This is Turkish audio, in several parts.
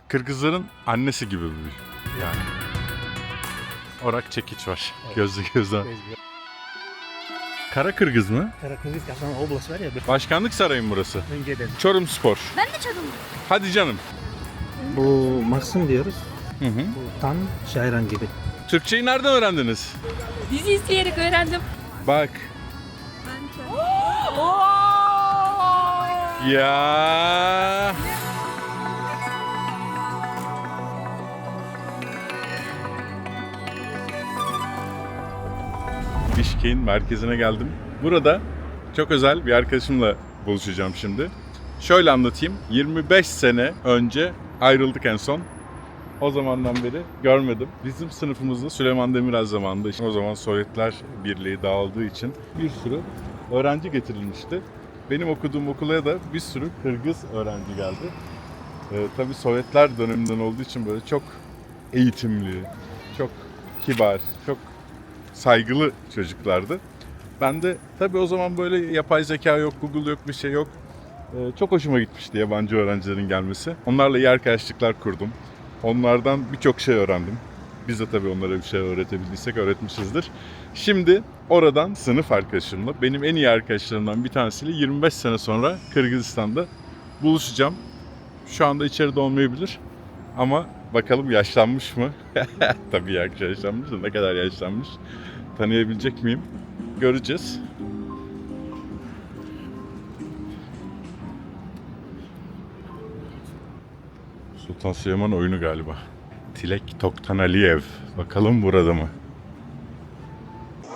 Kırgızların annesi gibi bir yani. Orak çekiç var. Evet. Gözlü gözden. Kara Kırgız mı? Karakırgız Kastamonu oblast var ya. Başkanlık sarayı mı burası? Önceden. Çorum Spor. Ben de Çorumluyum. Hadi canım. Bu Maksım diyoruz. Hı hı. Bu Tan, Şayran gibi. Türkçeyi nereden öğrendiniz? Dizi izleyerek öğrendim. Bak. Ya. Bişkek'in merkezine geldim. Burada çok özel bir arkadaşımla buluşacağım şimdi. Şöyle anlatayım. 25 sene önce ayrıldık en son. O zamandan beri görmedim. Bizim sınıfımızda Süleyman Demirel zamanında, işte o zaman Sovyetler Birliği dağıldığı için bir sürü öğrenci getirilmişti. Benim okuduğum okula da bir sürü Kırgız öğrenci geldi. Tabii Sovyetler döneminden olduğu için böyle çok eğitimli, çok kibar, çok saygılı çocuklardı. Ben de tabii o zaman böyle yapay zeka yok, Google yok, bir şey yok. Çok hoşuma gitmişti yabancı öğrencilerin gelmesi. Onlarla iyi arkadaşlıklar kurdum. Onlardan birçok şey öğrendim. Biz de tabii onlara bir şey öğretebildiysek öğretmişizdir. Şimdi oradan sınıf arkadaşımla, benim en iyi arkadaşlarımdan bir tanesiyle 25 sene sonra Kırgızistan'da buluşacağım. Şu anda içeride olmayabilir ama bakalım yaşlanmış mı? Tabii yaşlanmış da ne kadar yaşlanmış tanıyabilecek miyim? Göreceğiz. Sultan Süleyman oyunu galiba. Tilek Toktanaliyev. Bakalım burada mı?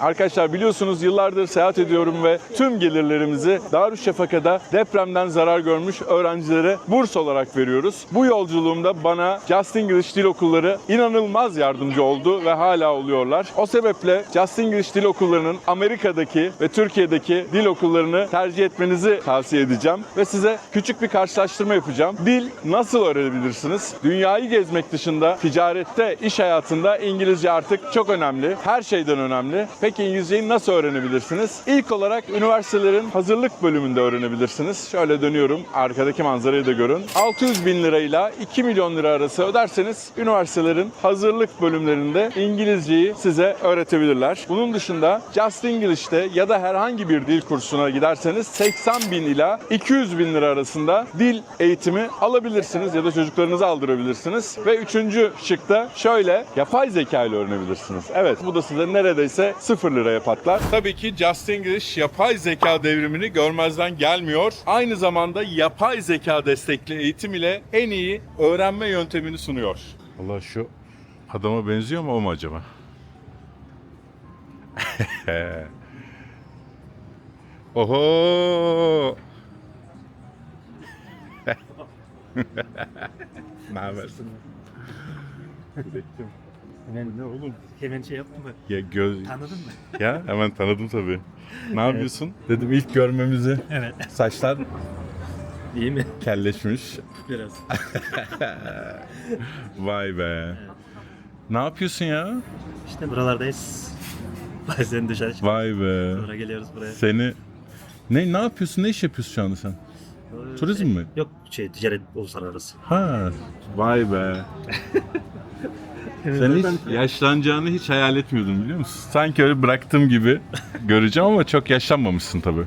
Arkadaşlar biliyorsunuz yıllardır seyahat ediyorum ve tüm gelirlerimizi Darüşşafaka'da depremden zarar görmüş öğrencilere burs olarak veriyoruz. Bu yolculuğumda bana Just English Dil Okulları inanılmaz yardımcı oldu ve hala oluyorlar. O sebeple Just English Dil Okulları'nın Amerika'daki ve Türkiye'deki dil okullarını tercih etmenizi tavsiye edeceğim ve size küçük bir karşılaştırma yapacağım. Dil nasıl öğrenebilirsiniz? Dünyayı gezmek dışında ticarette, iş hayatında İngilizce artık çok önemli. Her şeyden önemli. Peki İngilizceyi nasıl öğrenebilirsiniz? İlk olarak üniversitelerin hazırlık bölümünde öğrenebilirsiniz. Şöyle dönüyorum, arkadaki manzarayı da görün. 600 bin lirayla 2 milyon lira arası öderseniz üniversitelerin hazırlık bölümlerinde İngilizceyi size öğretebilirler. Bunun dışında Just English'te ya da herhangi bir dil kursuna giderseniz 80 bin ila 200 bin lira arasında dil eğitimi alabilirsiniz ya da çocuklarınızı aldırabilirsiniz. Ve üçüncü şıkta şöyle yapay zeka ile öğrenebilirsiniz. Evet, bu da size neredeyse 0 liraya patlar. Tabii ki Just English yapay zeka devrimini görmezden gelmiyor. Aynı zamanda yapay zeka destekli eğitim ile en iyi öğrenme yöntemini sunuyor. Allah şu adama benziyor mu o mu acaba? Oho! Ne habersin? Hemen, Ne oğlum? hemen şey yaptın mı? Ya Tanıdın mı? Ya hemen tanıdım tabii. Ne yapıyorsun? Dedim ilk görmemizi. Evet. Saçlar İyi mi? kelleşmiş. Biraz. Vay be. Ne yapıyorsun ya? İşte buralardayız. Bazen dışarı çıkıyoruz. Vay be. Sonra geliyoruz buraya. Seni ne yapıyorsun? Ne iş yapıyorsun şu anda sen? Turizm mi? Yok ticaret uluslararası. Ha. Vay be. Sen hiç yaşlanacağını hiç hayal etmiyordum biliyor musun? Sanki öyle bıraktığım gibi göreceğim ama çok yaşlanmamışsın tabii.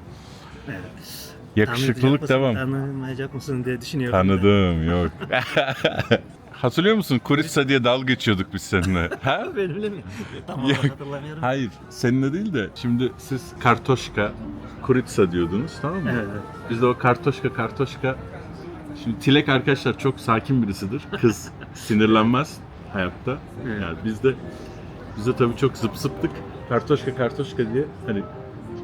Evet. Yakışıklılık devam. Tanımayacak mısın diye düşünüyorum. Tanıdım yok. Hatırlıyor musun? Kuritsa diye dalga geçiyorduk biz seninle. Ha? Benimle mi? Tam Yok. olarak hatırlamıyorum. Hayır, seninle değil de şimdi siz kartoşka, kuritsa diyordunuz, tamam mı? Evet. Biz de o kartoşka. Şimdi Tilek arkadaşlar çok sakin birisidir. Kız sinirlenmez hayatta. Evet. Yani biz de tabii çok zıp zıptık. Kartoşka diye. Hani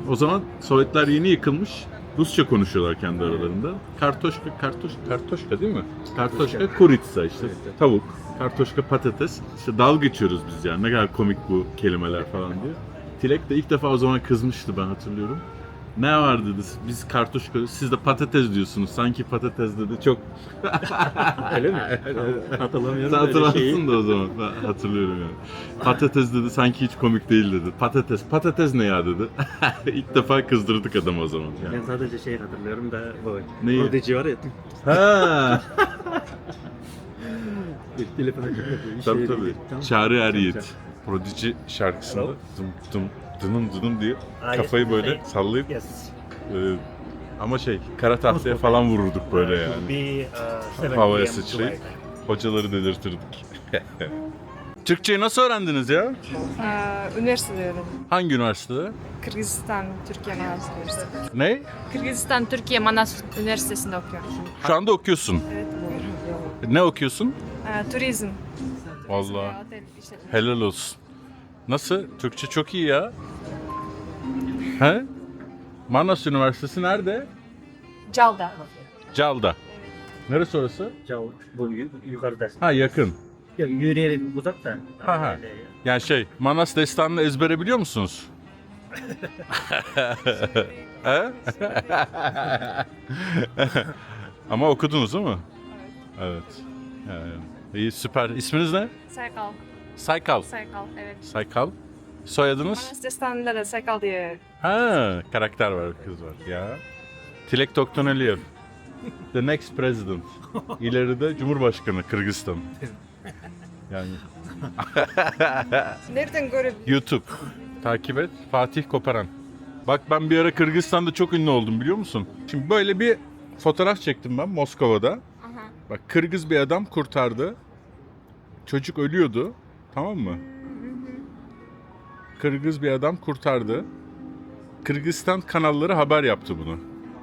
o zaman Sovyetler yeni yıkılmış. Rusça konuşuyorlar kendi aralarında. Kartoşka değil mi? Kartoşka, kuritsa işte. Tavuk, kartoşka, patates. İşte dalga geçiyoruz biz yani. Ne kadar komik bu kelimeler falan diye. Tilek de ilk defa o zaman kızmıştı ben hatırlıyorum. Ne var dedi, biz kartoşka, siz de patates diyorsunuz. Sanki patates dedi çok... Öyle mi? Hatırlamıyorum. Sen öyle şeyi. hatırlarsın da o zaman. Ben hatırlıyorum yani. Patates dedi, sanki hiç komik değil dedi. Patates ne ya dedi. İlk defa kızdırdık adamı o zaman. Yani. Ben sadece şey hatırlıyorum da bu. Neyi? Prodigi var ya. Ha. Telefona Tabii tabii. Çağrı Er Yiğit. Prodigy şarkısında dım dım dınım dınım diye kafayı böyle sallayıp Yes. ama kara tahtaya falan vururduk böyle yani. Havaya sıçrayıp hocaları delirtirdik. Türkçeyi nasıl öğrendiniz ya? Üniversitede öğrendim. Hangi üniversitede? Kırgızistan, Türkiye Manas Üniversitesi. Ne? Kırgızistan, Türkiye Manas Üniversitesi'nde okuyorum. Şu anda okuyorsun. Evet. Ne okuyorsun? Turizm. Vallahi Otel işletme. helal olsun. Nasıl? Türkçe çok iyi ya. He? Manas Üniversitesi nerede? Calda. Calda. Neresi orası? Bu yukarıda. Ha, yakın. Ya, yürüyerek uzak da. Ha. Yani Manas Destanı'nı ezbere biliyor musunuz? He? Ama okudunuz değil mi? Evet. Yani, iyi, süper. İsminiz ne? Saykal. Saykal. Saykal, evet. Saykal. Soyadınız? Manas Destanı'nda da Saykal diye. Ha, karakter var, kız var ya. Tilek Toktoneliyev. The next president. İleride Cumhurbaşkanı Kırgızistan. Yani Nereden görebiliyorsun? YouTube. Takip et. Fatih Koparan. Bak, ben bir ara Kırgızistan'da çok ünlü oldum, biliyor musun? Şimdi böyle bir fotoğraf çektim ben Moskova'da. Bak, Kırgız bir adam kurtardı. Çocuk ölüyordu. Tamam mı? Kırgız bir adam kurtardı. Kırgızistan kanalları haber yaptı bunu.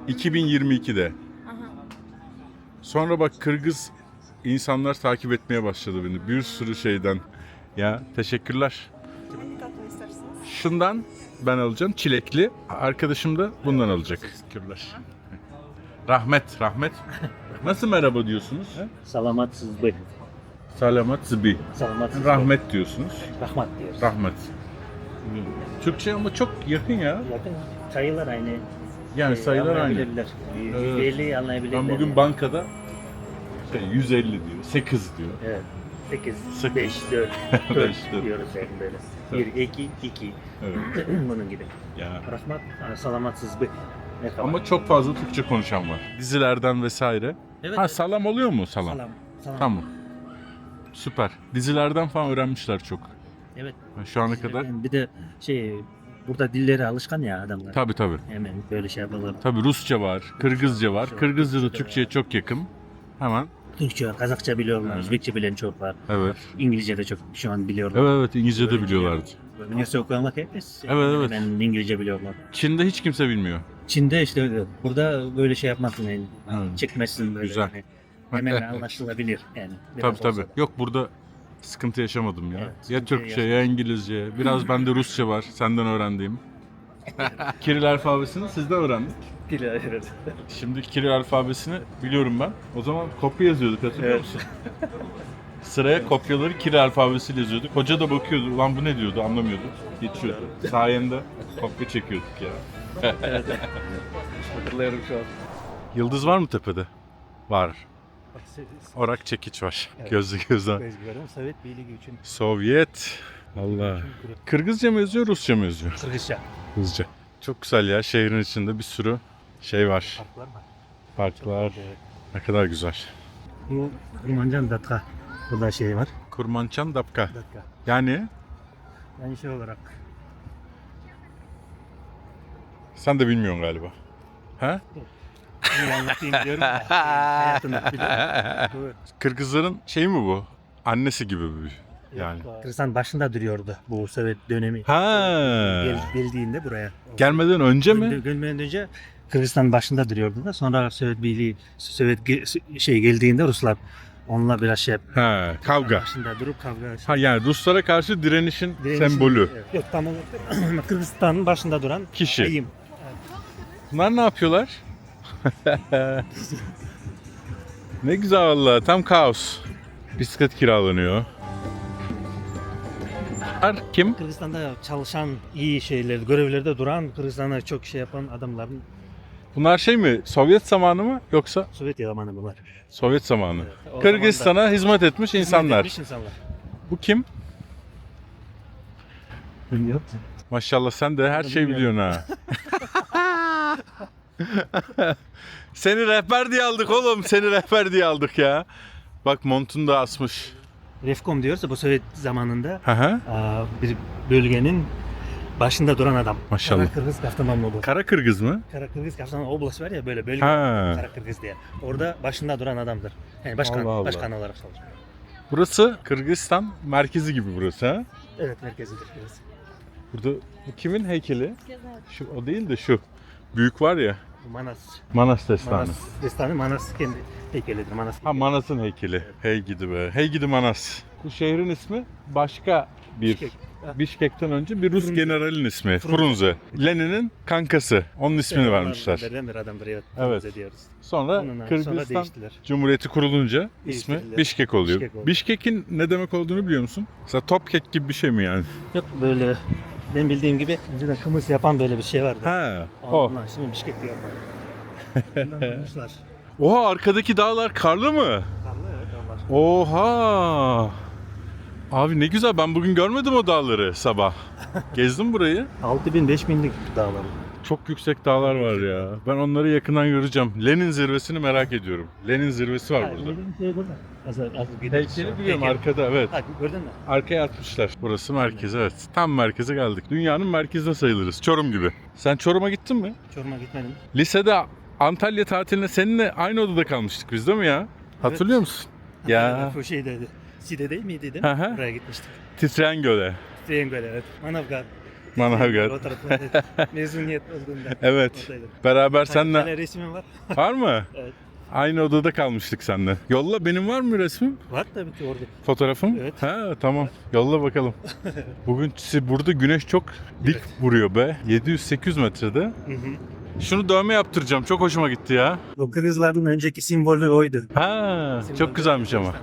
2022'de. Sonra bak, Kırgız insanlar takip etmeye başladı beni. Bir sürü şeyden. Ya, teşekkürler. Tatlı isterseniz. Şundan ben alacağım. Çilekli. Arkadaşım da bundan alacak. Teşekkürler. Rahmet. Nasıl merhaba diyorsunuz? Salamat Sızbı. Salamat zbi. Salamat Sızbı. Rahmet diyorsunuz. Rahmat diyoruz. Rahmet. Türkçe ama çok yakın ya. Yakın. Sayılar aynı. Yani sayılar aynı. Anlayabilirler. Evet. 150 anlayabilirler. Ben bugün bankada 150 diyor, 8 diyor. Evet. 8, Sekiz. 5, 4, Beş, 4 dört. diyoruz yani böyle. 1, 2, 2. Evet. Bunun gibi. Ya. Rahmat, salamat Sızbı. Ama çok fazla Türkçe konuşan var. Dizilerden vesaire. Evet. Ha, salam oluyor mu salam? Salam. Tamam. Süper. Dizilerden falan öğrenmişler çok. Evet. Şu ana kadar. Bir de burada dilleri alışkan ya adamlar. Tabii. Hemen böyle şey yapalım. Tabii Rusça var, Kırgızca var. Kırgızca da Türkçe'ye çok yakın. Hemen. Türkçe, Kazakça biliyorlar, Evet. Özbekçe bilen çok var. Evet. İngilizce de çok şu an biliyorlar. Evet, İngilizce de biliyorlardı. Üniversite okuyanlar hepimiz Evet. hemen İngilizce biliyorlar. Çin'de hiç kimse bilmiyor. Çin'de burada böyle şey yapmazsın yani. Evet. Çıkmazsın böyle. Güzel. Yani. Hemen anlaşılabilir yani. Biraz Tabii. olsa da. Yok, burada sıkıntı yaşamadım ya. Evet, Ya sıkıntı Türkçe ya İngilizce. Biraz bende Rusça var senden öğrendiğim. Kiril alfabesini sizden öğrendik. Evet. Şimdi Kiril alfabesini biliyorum ben. O zaman kopya yazıyorduk, hatırlıyor Evet. musun? Sıraya kopyaları Kiril alfabesiyle yazıyorduk. Hoca da bakıyordu. Ulan bu ne diyordu, anlamıyordu. Geçiyordu. Sayende kopya çekiyorduk ya. Hatırlıyorum şu an. Yıldız var mı tepede? Var. Orak çekiç var. Evet. Gözlü gözden. Özgürüm Sovyet Birliği için Sovyet. Allah. Kırgızca mı yazıyor, Rusça mı yazıyor? Kırgızca. Kırgızca. Çok güzel ya. Şehrin içinde bir sürü şey var. Farklar var. Parklar. Evet. Ne kadar güzel. Bu Kurmancan Datka. Burada şey var. Kurmançan Dapka. Datka. Yani Yani şey olarak. sen de bilmiyorsun galiba. Ha? İyi anlatayım diyorum da. Hayatını biliyorum. Kırgızların şeyi mi bu? Annesi gibi bir. Yani. Kırgızistan başında duruyordu bu Sovyet dönemi. Ha. Geldiğinde buraya. Gelmeden önce mi? Gelmeden önce Kırgızistan başında duruyordu da sonra Sovyet Birliği geldiğinde Ruslar onunla biraz şey yaptı. Ha, kavga. Başında durup kavga. Ha, yani Ruslara karşı direnişin Direnişin- sembolü. Evet. Yok tam olarak Kırgızistan'ın başında duran Kişi. Ayım. Bunlar ne yapıyorlar? Ne güzel valla, tam kaos. Bisiklet kiralanıyor. Kim? Kırgızistan'da çalışan iyi şeyler, görevlerde duran Kırgızistan'a çok şey yapan adamların Bunlar şey mi? Sovyet zamanı mı yoksa Sovyet zamanı bunlar. Sovyet zamanı? O Kırgızistan'a hizmet etmiş insanlar. Hizmet etmiş insanlar. Bu kim? Bilmiyorum. Maşallah, sen de her şeyi biliyorsun ha. Seni rehber diye aldık oğlum. Seni rehber diye aldık ya. Bak, montunu da asmış. Revkom diyoruz. Bu Sovyet zamanında Hı hı. bir bölgenin başında duran adam. Maşallah. Karakırgız Kaftamanlı. Kara Kırgız mı? Karakırgız Kaftamanlı oblast var ya böyle bölge. Ha. Karakırgız diye. Orada başında duran adamdır. Yani başkan, Allah Allah. başkan olarak çalışıyor. Burası Kırgızistan merkezi gibi burası ha? Evet, merkezidir burası. Burada bu kimin heykeli? Şu o değil de şu. Büyük var ya. Bu Manas. Manas destanı. Manas destanı, Manas kendi heykelidir. Manas. Ha, Manas'ın heykeli. Hey gidi be. Hey gidi Manas. Bu şehrin ismi başka bir Bişkek. Bişkek'ten önce bir Rus Frunze. generalin ismi. Frunze. Frunze. Lenin'in kankası. Onun ismini Evet, vermişler. onlardan bir adamdır, evet. Evet. Frunze diyoruz. Sonra Sonra Kırgızistan değiştiler. Cumhuriyeti kurulunca ismi Değiştirdiler. Bişkek oluyor. Bişkek oldu. Bişkek'in ne demek olduğunu biliyor musun? Mesela Topkek gibi bir şey mi yani? Yok böyle ben bildiğim gibi önceden Kıbrıs yapan böyle bir şey vardı. Ha, o. Onlar şimdi Bişkek diyorlar. Bundan bulmuşlar. Oha, arkadaki dağlar karlı mı? Karlı, evet, onlar. Oha! Abi ne güzel, ben bugün görmedim o dağları sabah. Gezdim burayı. 6000-5000'lik dağlar. Çok yüksek dağlar var ya. Ben onları yakından göreceğim. Lenin zirvesini merak ediyorum. Lenin zirvesi var burada. Şey burada. Az Heykeli biliyorum arkada, evet. Ha, gördün mü? Arkaya atmışlar. Burası merkez, evet. Tam merkeze geldik. Dünyanın merkezine sayılırız. Çorum gibi. Sen Çorum'a gittin mi? Çorum'a gitmedim. Lisede Antalya tatiline seninle aynı odada kalmıştık biz, değil mi ya? Hatırlıyor musun? Ya. Bu şeydeydi. Side değil miydi? Değil Hı mi? hı. Buraya gitmiştik. Titreyen Göle. Triangöl, evet. Manavgat. Manavgat. O tarafta mezuniyet olduğunda. Evet. Oradaydım. Beraber Bir seninle... tane resmim var. Var mı? Evet. Aynı odada kalmıştık seninle. Yolla, benim var mı resmim? Var tabii ki orada. Fotoğrafım? Evet. Ha, tamam. Yolla bakalım. Bugün burada güneş çok dik Evet. vuruyor be. 700-800 metrede. Hı hı. Şunu dövme yaptıracağım. Çok hoşuma gitti ya. O Kırgızların önceki simvolü oydu. Ha, Simvolü çok güzelmiş ama.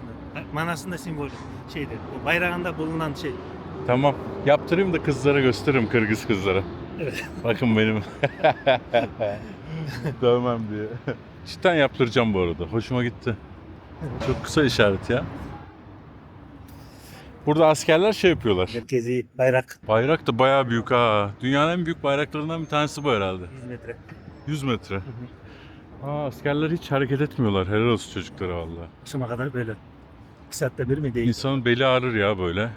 Manas'ın da simvolü şeydi. O bayrağında bulunan şey. Tamam. Yaptırayım da kızlara gösteririm, Kırgız kızlara. Evet. Bakın benim. Dövmem diye. Cidden yaptıracağım bu arada. Hoşuma gitti. Çok kısa işaret ya. Burada askerler şey yapıyorlar. Merkezi bayrak Bayrak da bayağı büyük ha. Dünyanın en büyük bayraklarından bir tanesi bu herhalde. 100 metre. 100 metre. Askerler hiç hareket etmiyorlar. Helal olsun çocuklara vallahi. Akşama kadar böyle. 2 saatte bir mi değil? İnsanın beli ağrır ya böyle.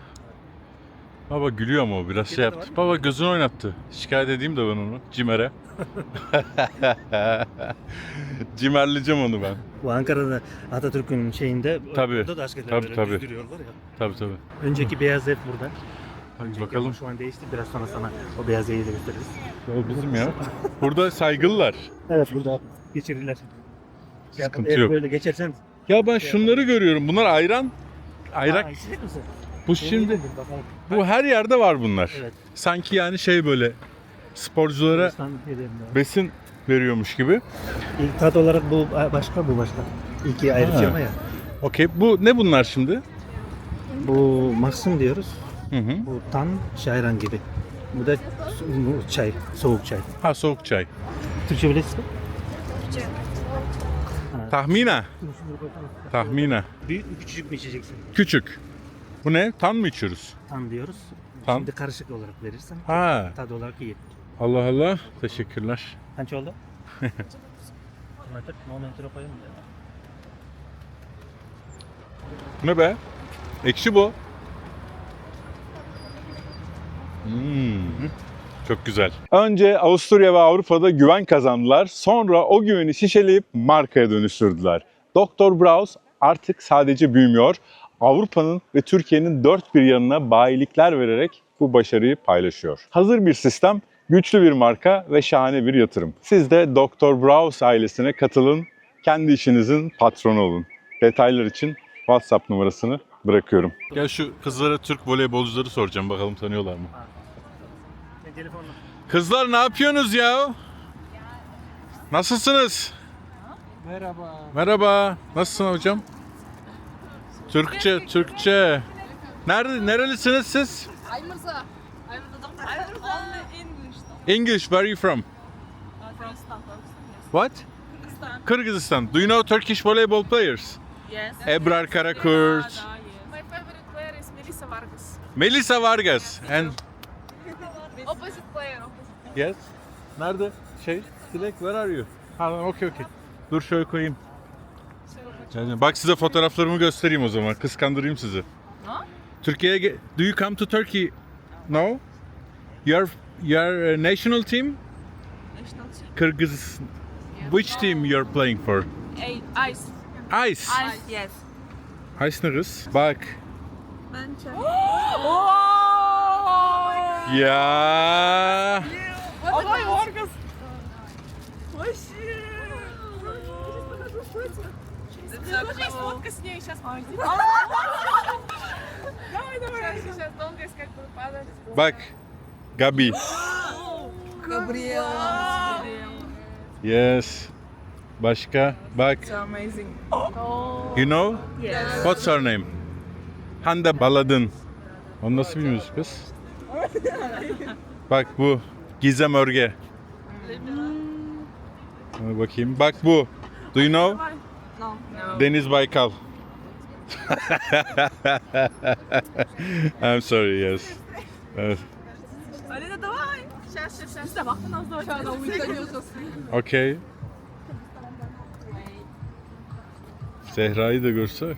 Baba gülüyor ama o biraz şey Türkiye'de de yaptı. var mı? Baba gözünü oynattı. Şikayet edeyim de ben onu. Cimer'e. Cimerleyeceğim onu ben. Bu Ankara'da Atatürk'ün şeyinde Tabii. orada da askerler Tabii, böyle tabii. düzdürüyorlar ya. Tabii tabii. Önceki beyaz ev burada. Hadi Önceki bakalım. ama şu an değişti. Biraz sonra sana o beyaz evi de gösteririz. O bizim ya. Burada saygılılar. Evet, burada geçirirler. Sıkıntı Eğer yok. böyle geçersen. Ya ben şunları görüyorum. Bunlar ayran. Ayrak. Aa, içecek misin? Bu şimdi. Bakalım. Bu her yerde var bunlar. Evet. Sanki yani şey böyle sporculara Kırgızistan ülkelerinde. besin veriyormuş gibi. İlk tat olarak bu başka, bu başka. İlki ayrı Ha. firma ya. Okey. Bu ne bunlar şimdi? Bu Maxim diyoruz. Hı hı. Bu tan şayran gibi. Bu da bu çay, soğuk çay. Ha, soğuk çay. Türkçe bilirsin. Tahmina. Tahmina. Büyük mü küçücük mü içeceksin? Küçük. Bu ne? Tan mı içiyoruz? Tan diyoruz. Tan. Şimdi karışık olarak verirsen Ha. tadı olarak iyi. Allah Allah. Teşekkürler. Kaç oldu? Momentero koyalım da. Ne be? Ekşi bu. Çok güzel. Önce Avusturya ve Avrupa'da güven kazandılar. Sonra o güveni şişeleyip markaya dönüştürdüler. Dr. Braus artık sadece büyümüyor. Avrupa'nın ve Türkiye'nin dört bir yanına bayilikler vererek bu başarıyı paylaşıyor. Hazır bir sistem, güçlü bir marka ve şahane bir yatırım. Siz de Dr. Braus ailesine katılın, kendi işinizin patronu olun. Detaylar için WhatsApp numarasını bırakıyorum. Gel şu kızlara, Türk voleybolcuları soracağım, bakalım tanıyorlar mı? Telefonla. Kızlar ne yapıyorsunuz ya? Nasılsınız? Merhaba. Merhaba. Nasılsın hocam? Türkçe, Türkçe. Nerelisiniz siz? I'm only English. English, where are you from? From Istanbul. What? Kyrgyzstan. Kyrgyzstan. Do you know Turkish volleyball players? Yes. Ebrar Karakurt, My favorite player is Melissa Vargas. Melissa Vargas. And Opposite player. yes. Nerede? Dilek, where are you? Ha, okay. Dur şöyle koyayım. Bak size fotoğraflarımı göstereyim o zaman. Kıskandırayım sizi. No? Türkiye'ye do you come to Turkey? No? Your national team? National team. Kyrgyz. Which team you're playing for? Ice. Ice. Yes. Ice ne kız? Bak. Bence. Ya. Oh my Vargas. Слушай, сфоткай с ней, сейчас пойдем. Давай. Сейчас долго искать буду падать. Bak. Gabi. Gabriel. Yes. Başka? Bak. It's amazing. You know? Yes. What's her name? Hande Baladın. Onu nasıl bilmiyorsun kız? Bak bu. Gizem Örge. Hadi bakayım. Bak bu. Do you know? No. Deniz Baykal. I'm sorry, yes. Evet. Алина, давай. Сейчас. Давай, нас давай. Сейчас она уйдет. Okay. Zehra'yı da görse.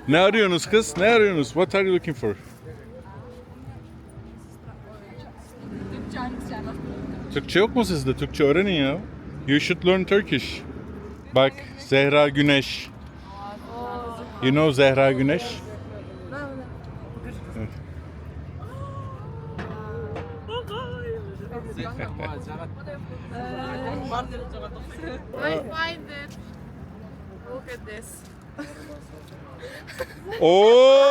Ne arıyorsunuz kız? Ne arıyorsunuz? What are you looking for? Türkçe yok mu sizde? Türkçe öğrenin ya. You should learn Turkish. Bak Zehra Güneş. You know Zehra Güneş? I find it. Look at this. Oo!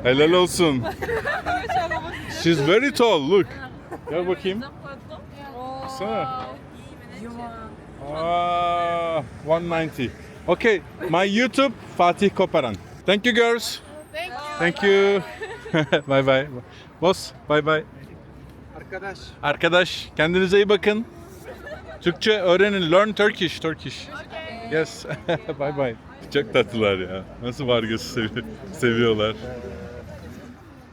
Helal olsun. She's very tall. Look. Gel bakayım. Baksana. Aa, 190. Okay, my YouTube Fatih Koparan. Thank you girls. Thank you. Thank you. Bye bye. Boss, bye bye. Arkadaş, kendinize iyi bakın. Türkçe öğrenin. Learn Turkish. Yes. Bye bye. Çok tatlılar ya. Nasıl Vargas'ı seviyorlar.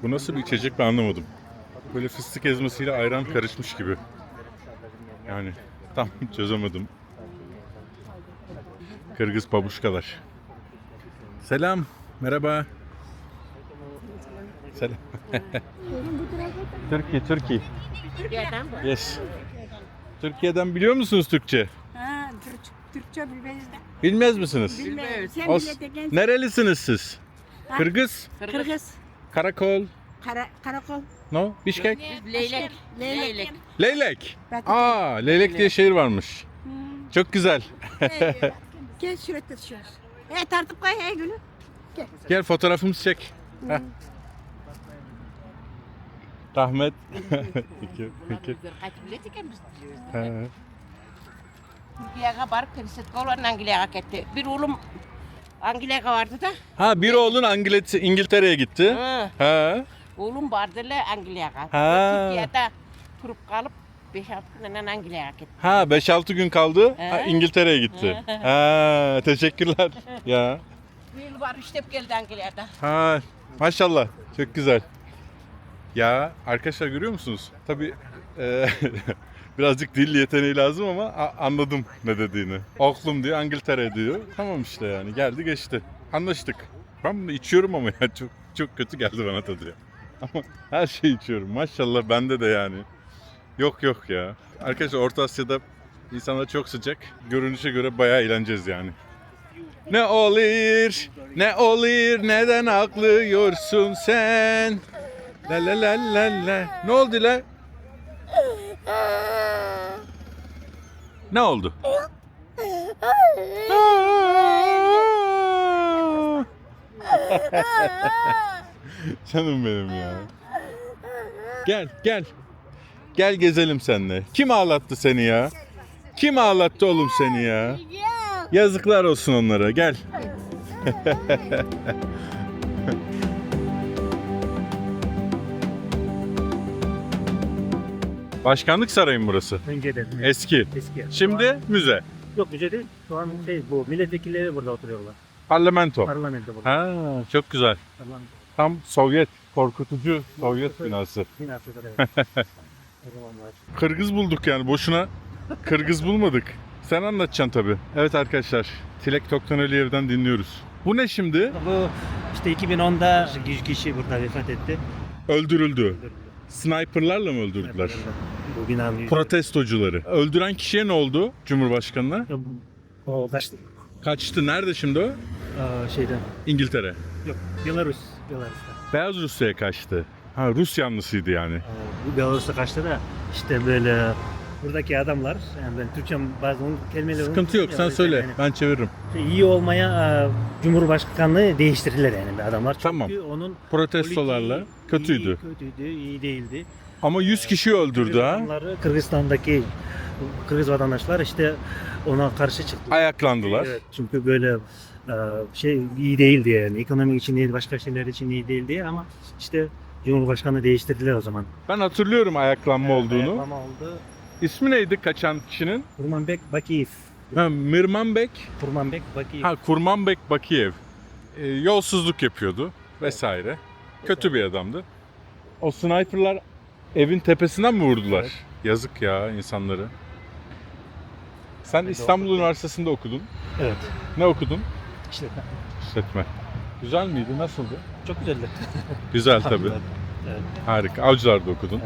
Bu nasıl bir içecek ben anlamadım. Böyle fıstık ezmesiyle ayran karışmış gibi. Yani tam çözemedim. Kırgız babuşkalar. Selam. Merhaba. Selam. Türkiye. Yes. Türkiye'den biliyor musunuz Türkçe? Ha, Türkçe bilmeyiz de. Bilmez misiniz? Bilmeyiz. Sen Os- bile de genç. Nerelisiniz siz? Ha? Kırgız? Kırgız. Karakol? Karakol. No? Bişkek? Leylek. Leylek. Leylek. Batı- Aa, Leylek diye şehir varmış. Çok güzel. Gel sürekli düşüyoruz. Tartıp koy hey gülüm. Gel fotoğrafımızı çek. Heh. Rahmet. Peki. Kaç bilet iken biz diyoruz. He. Türkiye'ye barıp Kırşet Kol'un Angilya'ya gitti. Bir oğlum Angilya'ya vardı da. Ha bir oğlun İngiltere'ye gitti. Hı. Ha. Oğlum vardı la Angilya'ya. Ha. Türkiye'de durup kalıp 5-6 günden Angilya'ya gitti. Ha 5-6 gün kaldı. He. Ha, İngiltere'ye gitti. Ha teşekkürler. Ya. Bir yıl var iştep geldi Angilya'da. Ha maşallah çok güzel. Ya arkadaşlar görüyor musunuz? Tabii birazcık dil yeteneği lazım ama anladım ne dediğini. Oklum diyor, İngiltere diyor. Tamam işte yani geldi geçti. Anlaştık. Ben bunu içiyorum ama ya çok kötü geldi bana tadı ya. Ama her şeyi içiyorum. Maşallah bende de yani. Yok ya. Arkadaşlar Orta Asya'da insanlar çok sıcak. Görünüşe göre bayağı eğleneceğiz yani. Ne olur, neden ağlıyorsun sen? La la la la la. Ne oldu la? Ne oldu? Canım benim ya. Gel. Gel gezelim seninle. Kim ağlattı seni ya? Kim ağlattı oğlum seni ya? Yazıklar olsun onlara. Gel. Başkanlık sarayı mı burası? Önceden. Eski. Eski. Şimdi müze. Yok müze değil. Şu an bu milletvekilleri burada oturuyorlar. Parlamento. Parlamento burada. Ha, çok güzel. Parlamento. Tam Sovyet, korkutucu Sovyet binası. Binası da evet. O zaman var. Kırgız bulduk yani boşuna Kırgız bulmadık. Sen anlatacaksın tabii. Evet arkadaşlar, Tilek Toktanöliyev'den dinliyoruz. Bu ne şimdi? Bu işte 2010'da 100 kişi burada vefat etti. Öldürüldü. Sniperlarla mı öldürdüler? Bu binanın yüzü. Protestocuları. Öldüren kişiye ne oldu Cumhurbaşkanı'na? O kaçtı. Kaçtı. Nerede şimdi o? Şeyden. İngiltere. Yok, Belarus'ta. Beyaz Rusya'ya kaçtı. Ha, Rus yanlısıydı yani. Bu Belarus'a kaçtı da işte böyle buradaki adamlar, yani ben Türkçe bazı kelimeleri Sıkıntı yok, sen söyle. Ben çeviririm. İyi olmaya Cumhurbaşkanlığı değiştirdiler yani adamlar. Çünkü Tamam. onun Protestolarla politiği kötüydü. iyi değildi. Ama 100 kişi öldürdü ha. Adamları Kırgızistan'daki Kırgız vatandaşlar işte ona karşı çıktı. Ayaklandılar. Evet, çünkü böyle iyi değildi yani. Ekonomik için değil, başka şeyler için iyi değildi ama işte Cumhurbaşkanı değiştirdiler o zaman. Ben hatırlıyorum ayaklanma olduğunu. Ayaklanma oldu. İsmi neydi kaçan kişinin? Kurmanbek Bakiyev. Ha, Mirmanbek. Kurmanbek Bakiyev. Ha, Kurmanbek Bakiyev. Yolsuzluk yapıyordu vesaire. Kötü bir adamdı. O sniperlar evin tepesinden mi vurdular? Evet. Yazık ya insanları. Sen de İstanbul okudum. Üniversitesi'nde okudun. Evet. Ne okudun? İşte İşletme. Güzel miydi? Nasıldı? çok güzeldi. Güzel tabii. Evet. Harika. Avcılar'da okudun.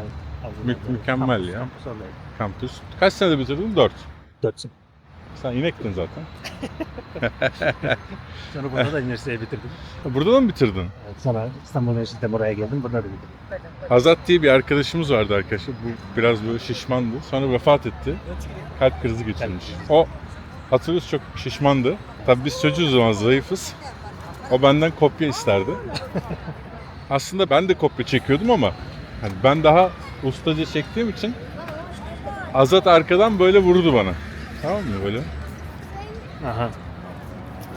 Evet. Mükemmel ya. Kampüs oradaydı. Kampüs. Kaç senede bitirdin? 4. 4 sene. Sen inektin zaten. Sonra burada da üniversiteyi bitirdim. Burada da mı bitirdin? Evet. Sonra İstanbul Üniversitesi'nde buraya geldim. Burada da bitirdim. Azat diye bir arkadaşımız vardı arkadaşlar. Bu biraz böyle şişmandı. Sonra vefat etti. Kalp krizi geçirmiş. O hatırlıyoruz çok şişmandı. Tabii biz çocuğuz o zaman zayıfız. O benden kopya isterdi. Aslında ben de kopya çekiyordum ama hani ben daha ustaca çektiğim için Azat arkadan böyle vurdu bana. Tamam mı böyle? Aha.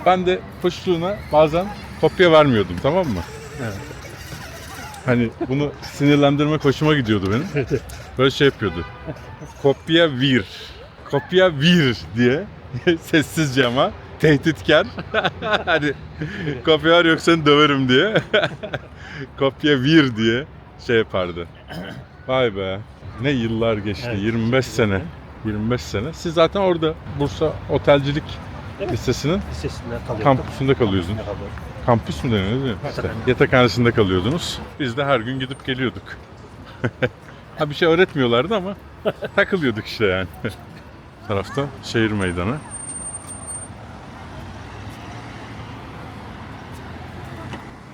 Ben de puştuğuna bazen kopya vermiyordum, tamam mı? Evet. Hani bunu sinirlendirmek hoşuma gidiyordu benim. Böyle şey yapıyordu. Kopya vir. Kopya vir diye sessizce ama tehditkar. Hani kopya var yok seni döverim diye. Kopya vir diye şey yapardı. Vay be. Ne yıllar geçti. Evet. 25 sene. 25 sene. Siz zaten orada Bursa Otelcilik Evet. Lisesi'nin Lisesinde kalıyordum. kampüsünde kalıyorsunuz. Kampüs mü deniyor değil mi? İşte yatakhanesinde kalıyordunuz. Biz de her gün gidip geliyorduk. Ha bir şey öğretmiyorlardı ama takılıyorduk işte yani. Bu tarafta şehir meydanı.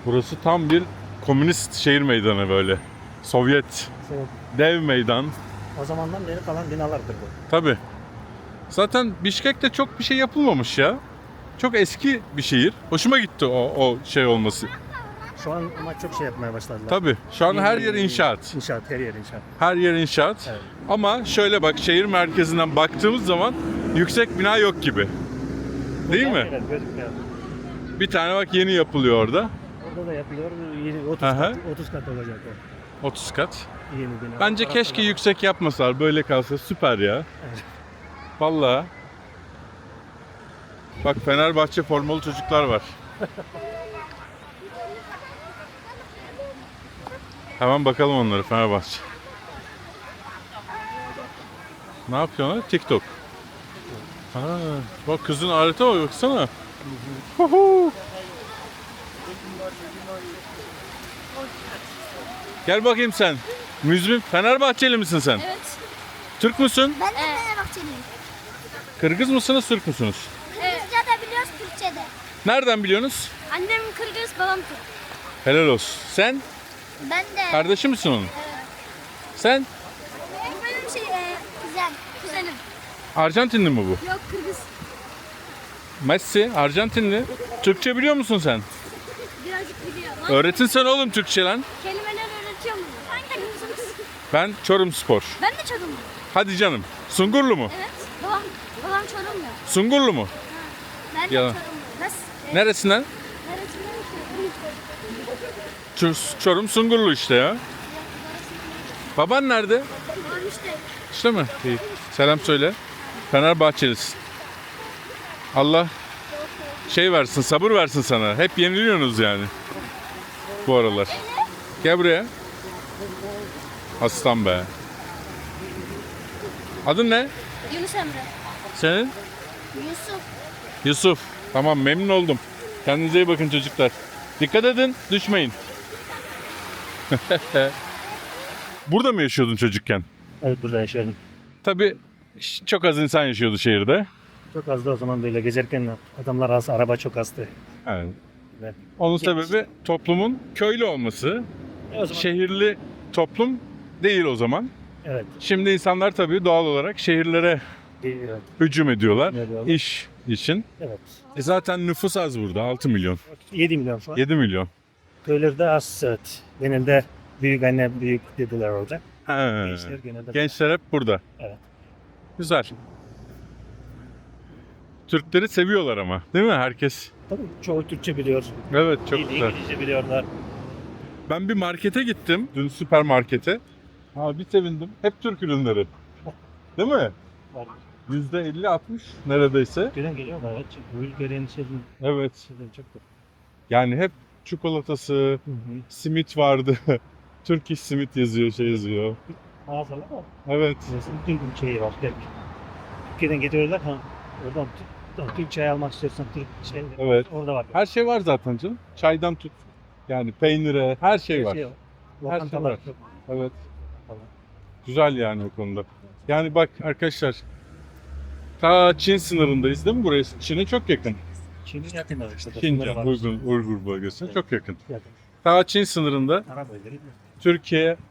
Burası tam bir komünist şehir meydanı böyle. Sovyet Evet. dev meydan. O zamandan beri kalan binalardır bu. Tabii. Zaten Bişkek'te çok bir şey yapılmamış ya. Çok eski bir şehir. Hoşuma gitti o şey olması. Şu an ama çok şey yapmaya başladılar. Tabii. Şu an her yer inşaat. İnşaat, her yer inşaat. Her yer inşaat. Evet. Ama şöyle bak şehir merkezinden baktığımız zaman yüksek bina yok gibi. Değil mi? Evet, gözüküyor. Bir tane bak yeni yapılıyor orada. Orada da yapılıyor. 30 Aha. kat, 30 kat olacak o. 30 kat. Yeni bina. Bence Tarafta keşke da- yüksek yapmasalar. Böyle kalsa süper ya. Vallahi. Bak Fenerbahçe formalı çocuklar var. Hemen bakalım onları Fenerbahçe. Ne yapıyorlar? TikTok. Ha, bak kızın alete bak baksana. Huhu. Gel bakayım sen. Müzmin Fenerbahçeli misin sen? Evet. Türk müsün? Ben de Fenerbahçeliyim. Kırgız mısınız, Türk müsünüz? Kırgızca da biliyoruz, Türkçe de. Nereden biliyorsunuz? Annem Kırgız, babam Türk. Helal olsun. Sen Ben de. kardeşi misin onun? Sen Benim kuzenim. Arjantinli mi bu? Yok Kırgız. Messi, Arjantinli. Türkçe biliyor musun sen? Birazcık biliyor. Öğretinsene oğlum Türkçe lan. Kelimeler öğretiyor mu? Hangi takımsınız? Ben Çorumspor. Ben de Çorumluyum. Hadi canım. Sungurlu mu? Evet. Babam Çorumlu. Sungurlu mu? Ben de Yalan. Çorumlu. Nasıl? Neresinden? Neresinden? Çorum Sungurlu işte ya. Baban nerede? Babam işte. İşte mi? İyi. Selam söyle. Fenerbahçelisin. Allah şey versin, sabır versin sana. Hep yeniliyorsunuz yani. Bu aralar. Gel buraya. Aslan be. Adın ne? Yunus Emre. Senin? Yusuf. Yusuf. Tamam, memnun oldum. Kendinize iyi bakın çocuklar. Dikkat edin, düşmeyin. Burada mı yaşıyordun çocukken? Evet, burada yaşıyorum. Tabii çok az insan yaşıyordu şehirde. Çok azdı o zaman, böyle gezerken adamlar az, araba çok azdı. Evet. Evet. Onun sebebi toplumun köylü olması. O zaman, Şehirli toplum değil o zaman. evet. Şimdi insanlar tabii doğal olarak şehirlere Evet. hücum ediyorlar. Ediyorlar. İş için. Evet. Zaten nüfus az burada, 6 milyon. 7 milyon falan. 7 milyon. Köylerde az, evet. Genelde büyük anne, büyük dediler orada. Ha. Gençler genelde. Gençler hep burada. Evet. Güzel. Türkleri seviyorlar ama, değil mi herkes? Tabii çoğu Türkçe biliyor. Evet, çok İyi de güzel. İngilizce biliyorlar. Ben bir markete gittim, dün süpermarkete. Bir sevindim. Hep Türk ürünleri. Değil mi? Var. %50-60 neredeyse. Ülkeden geliyorlar. Evet. Bu ülkelerin şeyden Evet. çoktur. Yani hep çikolatası, Hı hı. simit vardı. Turkish simit yazıyor, şey yazıyor. Mağazalar var. Evet. Bütün şeyi var. Hep. Türkiye'den getiriyorlar. Oradan Türk çay almak istiyorsan Türk şey Evet. orada var. Her şey var zaten canım. Çaydan tut. Yani peynire, her şey var. Lokantalar var. çok. Evet. Tamam. Güzel yani o konuda. Yani bak arkadaşlar, ta Çin sınırındayız değil mi burası? Çin'e çok yakın. Çin'in yakınları işte. Şincan, Uygur bölgesine çok yakın. Yakın. Ta Çin sınırında Arap bölgeleri.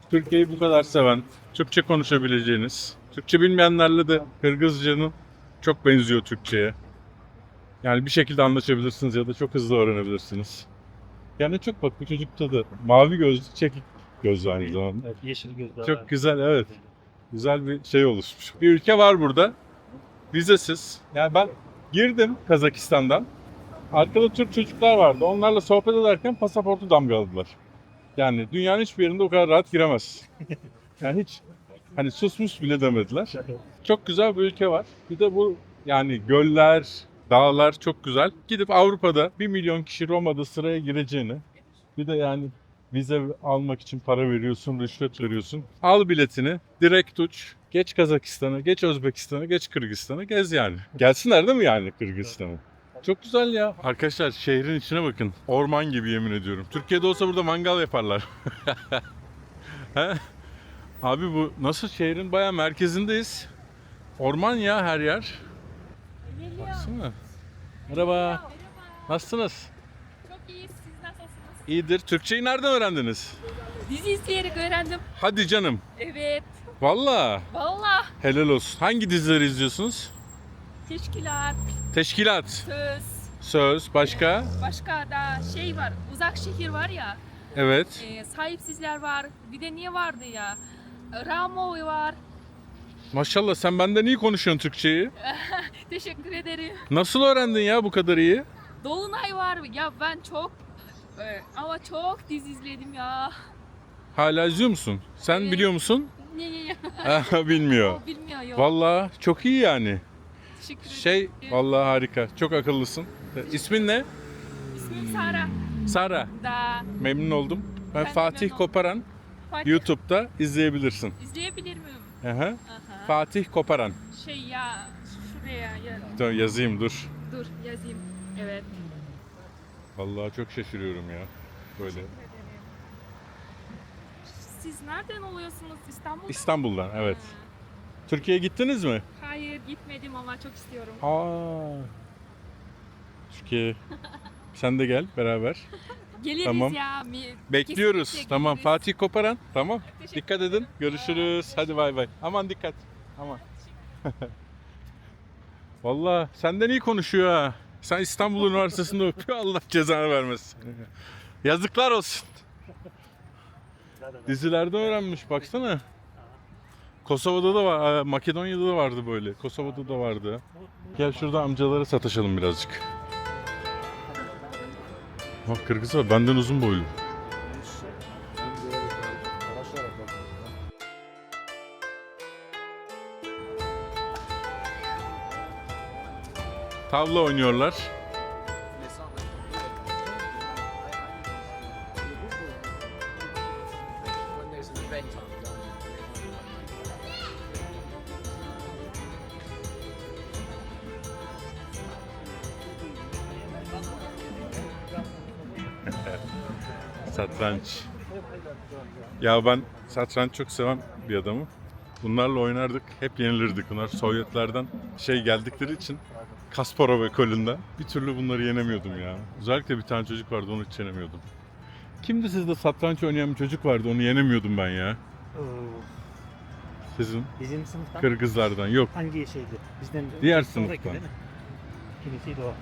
Türkiye'yi bu kadar seven, Türkçe konuşabileceğiniz, Türkçe bilmeyenlerle de Kırgızca'nın çok benziyor Türkçe'ye. Yani bir şekilde anlaşabilirsiniz ya da çok hızlı öğrenebilirsiniz. Yani çok bak, bu çocukta da mavi gözlü, çekik gözlü aynı zamanda. Evet, yeşil gözler. Çok güzel, evet. Güzel bir şey oluşmuş. Bir ülke var burada. Vizesiz. Yani ben girdim Kazakistan'dan. Arkada Türk çocuklar vardı. Onlarla sohbet ederken pasaportu damgaladılar. Yani dünyanın hiçbir yerinde o kadar rahat giremez. Yani hiç hani susmuş bile demediler. Çok güzel bir ülke var. Bir de bu yani göller, dağlar çok güzel. Gidip Avrupa'da 1 milyon kişi Roma'da sıraya gireceğini, bir de yani vize almak için para veriyorsun, rüşvet veriyorsun. Al biletini, direkt uç. Geç Kazakistan'a, geç Özbekistan'a, geç Kırgızistan'a, gez yani. Gelsinler değil mi yani Kırgızistan'a? Çok güzel ya. Arkadaşlar şehrin içine bakın. Orman gibi, yemin ediyorum. Türkiye'de olsa burada mangal yaparlar. He? Abi bu nasıl, şehrin bayağı merkezindeyiz. Orman ya her yer. Baksana. Merhaba. Nasılsınız? Çok iyi, siz nasılsınız? İyidir. Türkçeyi nereden öğrendiniz? Dizi izleyerek öğrendim. Hadi canım. Evet. Valla. Vallahi. Helal olsun. Hangi dizileri izliyorsunuz? Teşkilat, Teşkilat. söz, Söz. Başka? başka da şey var. Uzak şehir var ya. Evet. Sahipsizler var. Bir de niye vardı ya? Ramo var. Maşallah, sen benden iyi konuşuyorsun Türkçeyi. Teşekkür ederim. Nasıl öğrendin ya bu kadar iyi? Dolunay var. Ya ben çok ama çok dizi izledim ya. Hala izliyor musun? Sen Evet. biliyor musun? Ne. Bilmiyor. O bilmiyor yok. Vallahi çok iyi yani. Teşekkür ederim. Vallahi harika. Çok akıllısın. İsmin ne? İsmim Sara. Sara. Da. Memnun oldum. Ben Ben de Fatih memnun oldum. Koparan. Fatih, YouTube'da izleyebilirsin. İzleyebilir miyim? Aha. Aha. Fatih Koparan. Şey ya şuraya ya. Dur, yazayım dur. Dur yazayım. Evet. Vallahi çok şaşırıyorum ya. Böyle. Siz nereden oluyorsunuz? İstanbul'da? İstanbul'dan, evet. Ha. Türkiye'ye gittiniz mi? Hayır gitmedim ama çok istiyorum. Türkiye. Sen de gel beraber. Geliriz Tamam. ya. Bekliyoruz. Kesinlikle Tamam. geliriz. Fatih Koparan. Tamam. Teşekkür Dikkat edin. Görüşürüz. Hadi bay bay. Aman dikkat. Aman. Vallahi senden iyi konuşuyor ha. Sen İstanbul Üniversitesi'nde okuyor. Allah cezanı vermesin. Yazıklar olsun. Dizilerde öğrenmiş baksana. Kosova'da da var, Makedonya'da da vardı böyle. Kosova'da da vardı. Gel şurada amcalara sataşalım birazcık. Bak Kırgız var, benden uzun boylu. Tavla oynuyorlar. Satranç. Ya ben satranç çok seven bir adamım. Bunlarla oynardık, hep yenilirdik. Bunlar Sovyetlerden geldikleri için Kasparov ekolünden bir türlü bunları yenemiyordum ya. Özellikle bir tane çocuk vardı, onu hiç yenemiyordum. Kimdi sizde satranç oynayan bir çocuk vardı, onu yenemiyordum ben ya. Sizin Bizim sınıftan Kırgızlardan yok. hangi şeydi? Bizden Diğer sonraki sınıftan. değil mi? Kimisiydi o?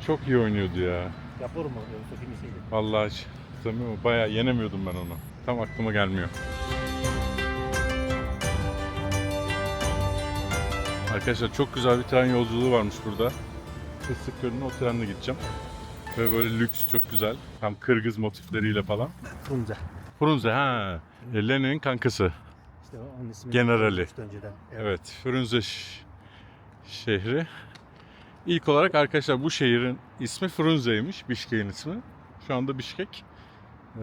Çok iyi oynuyordu ya. Yapor mu? Yoksa kimisiydi? Vallahi hiç hatırlamıyorum. Bayağı yenemiyordum ben onu. Tam aklıma gelmiyor. Arkadaşlar çok güzel bir tren yolculuğu varmış burada. Fıstık Gölü'ne o trenle gideceğim. Ve böyle lüks, çok güzel. Tam Kırgız motifleriyle falan. Frunze. Frunze ha. Lenin'in kankası. İşte onun ismi. Generali. İşte önceden. Evet, Frunze şehri. İlk olarak arkadaşlar bu şehrin ismi Frunze'ymiş, Bişkek'in ismi. Şu anda Bişkek.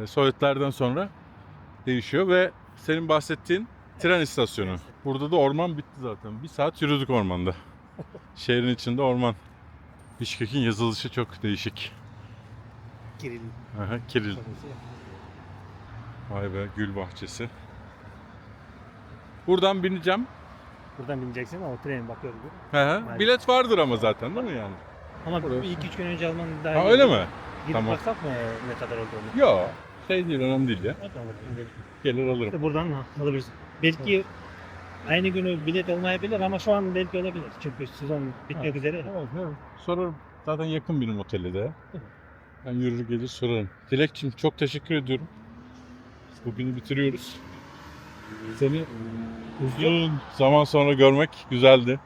Sovyetlerden sonra değişiyor ve senin bahsettiğin tren istasyonu. Burada da orman bitti zaten. 1 saat yürüdük ormanda. Şehrin içinde orman. Bişkek'in yazılışı çok değişik. Kiril. Aha, Kiril. Vay be, gül bahçesi. Buradan bineceğim. Buradan bineceksin ama tren bakıyoruz. Hı hı. Bilet vardır ama zaten değil mi yani? Ama Burası. bir iki üç gün önce alman daha Ha, iyi öyle olur. mi? Gidip Tamam. baksak mı ne kadar olduğunu? Yok. Değil, önemli değil ya. Tamam. Gelir alırım. İşte buradan alabiliriz. Belki aynı günü bilet olmayabilir ama şu an belki olabilir. Çünkü sezon bitmek üzere. Evet. Sorarım. Zaten yakın benim otelde de. Ben yürür gelir sorarım. Dilekçim çok teşekkür ediyorum. Bugünü bitiriyoruz. Seni uzun zaman sonra görmek güzeldi.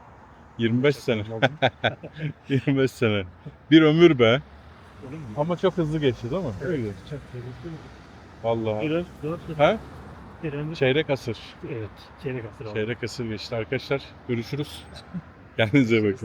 25 sene. 25 sene. Bir ömür be. Ama çok hızlı geçti değil mi? Öyle. Çok teşekkür Vallahi. ederim. Doğru. Ha? Bir ömür. Çeyrek asır. Evet. Çeyrek asır oldu. Çeyrek asır geçti arkadaşlar. Görüşürüz. Kendinize bakın.